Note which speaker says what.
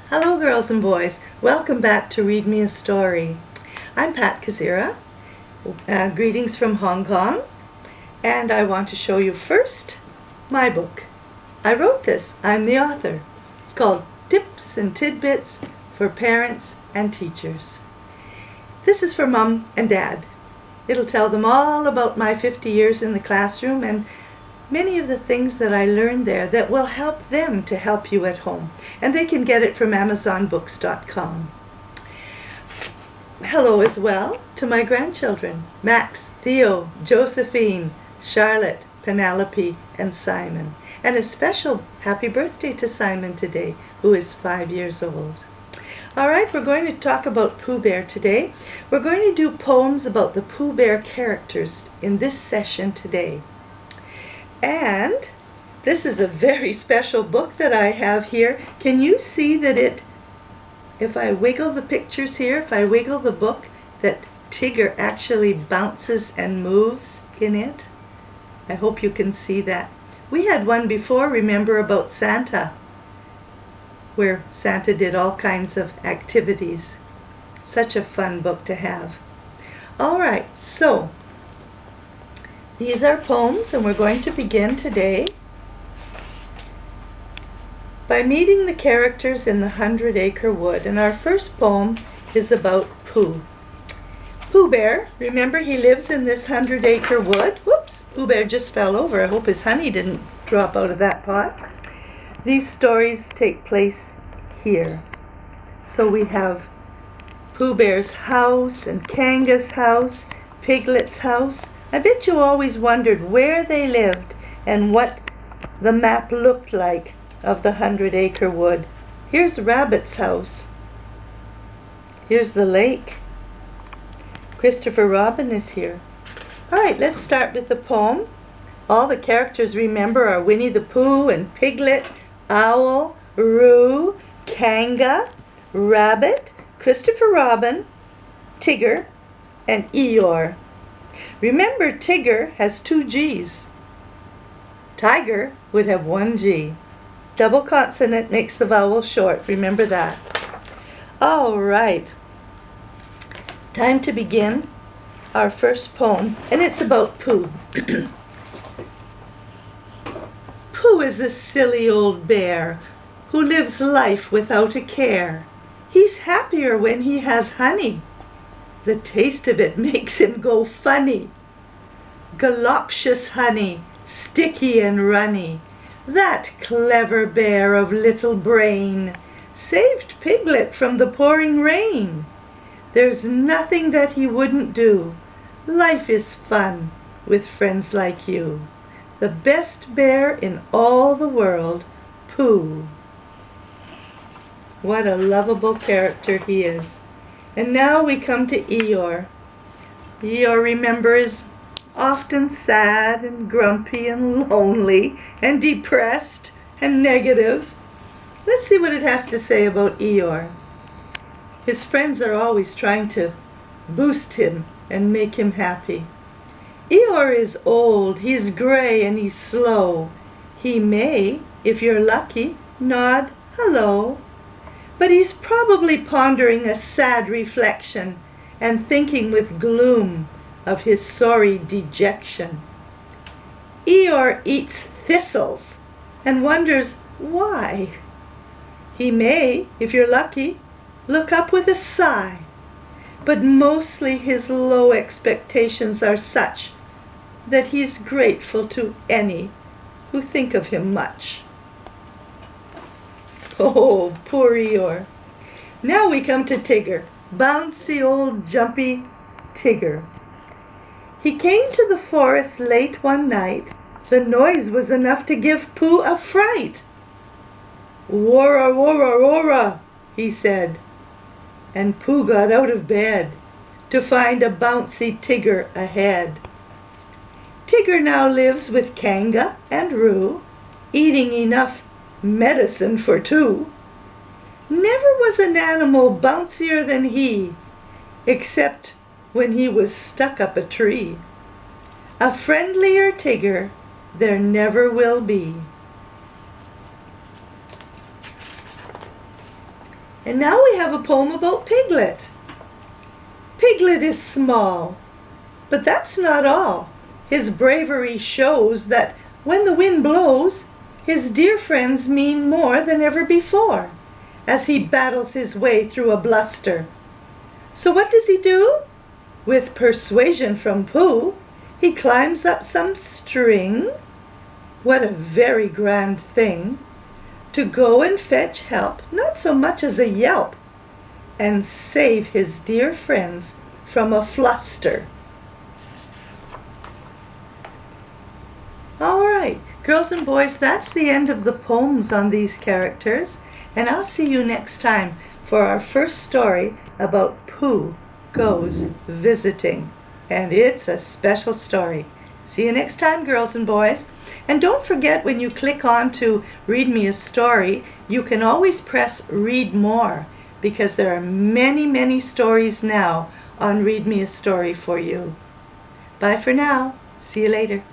Speaker 1: Hello girls and boys, welcome back to Read Me a Story. I'm Pat Kozyra, greetings from Hong Kong, and I want to show you first my book. I wrote this, I'm the author. It's called Tips and Tidbits for Parents and Teachers. This is for Mom and Dad. It'll tell them all about my 50 years in the classroom and many of the things that I learned there that will help them to help you at home. And they can get it from amazonbooks.com. Hello as well to my grandchildren, Max, Theo, Josephine, Charlotte, Penelope, and Simon. And a special happy birthday to Simon today, who is 5 years old. All right, we're going to talk about Pooh Bear today. We're going to do poems about the Pooh Bear characters in this session today. And this is a very special book that I have here. Can you see that if I wiggle the pictures here, if I wiggle the book, that Tigger actually bounces and moves in it? I hope you can see that. We had one before, remember, about Santa, where Santa did all kinds of activities. Such a fun book to have. All right, so these are poems, and we're going to begin today by meeting the characters in the 100-Acre Wood. And our first poem is about Pooh. Pooh Bear, remember he lives in this 100-acre wood. Whoops, Pooh Bear just fell over. I hope his honey didn't drop out of that pot. These stories take place here. So we have Pooh Bear's house and Kanga's house, Piglet's house. I bet you always wondered where they lived and what the map looked like of the 100-acre wood. Here's Rabbit's house. Here's the lake. Christopher Robin is here. All right, let's start with the poem. All the characters, remember, are Winnie the Pooh and Piglet, Owl, Roo, Kanga, Rabbit, Christopher Robin, Tigger, and Eeyore. Remember, Tigger has 2 G's. Tiger would have 1 G. Double consonant makes the vowel short. Remember that. All right. Time to begin our first poem, and it's about Pooh. Pooh is a silly old bear who lives life without a care. He's happier when he has honey. The taste of it makes him go funny. Galoptious honey, sticky and runny. That clever bear of little brain saved Piglet from the pouring rain. There's nothing that he wouldn't do. Life is fun with friends like you. The best bear in all the world, Pooh. What a lovable character he is. And now we come to Eeyore. Eeyore, remember, is often sad and grumpy and lonely and depressed and negative. Let's see what it has to say about Eeyore. His friends are always trying to boost him and make him happy. Eeyore is old, he's gray, and he's slow. He may, if you're lucky, nod hello. But he's probably pondering a sad reflection and thinking with gloom of his sorry dejection. Eeyore eats thistles and wonders why. He may, if you're lucky, look up with a sigh, but mostly his low expectations are such that he's grateful to any who think of him much. Oh, poor Eeyore. Now we come to Tigger, bouncy old jumpy Tigger. He came to the forest late one night. The noise was enough to give Pooh a fright. "Wara, wara, wara," he said, and Pooh got out of bed to find a bouncy Tigger ahead. Tigger now lives with Kanga and Roo, eating enough medicine for 2. Never was an animal bouncier than he, except when he was stuck up a tree. A friendlier Tigger there never will be. And now we have a poem about Piglet. Piglet is small, but that's not all. His bravery shows that when the wind blows, his dear friends mean more than ever before, as he battles his way through a bluster. So what does he do? With persuasion from Pooh, he climbs up some string. What a very grand thing, to go and fetch help, not so much as a yelp, and save his dear friends from a fluster. All right, girls and boys, that's the end of the poems on these characters, and I'll see you next time for our first story about Pooh Goes Visiting. And it's a special story. See you next time, girls and boys. And don't forget, when you click on to read me a story, you can always press read more, because there are many, many stories now on Read Me a Story for you. Bye for now. See you later.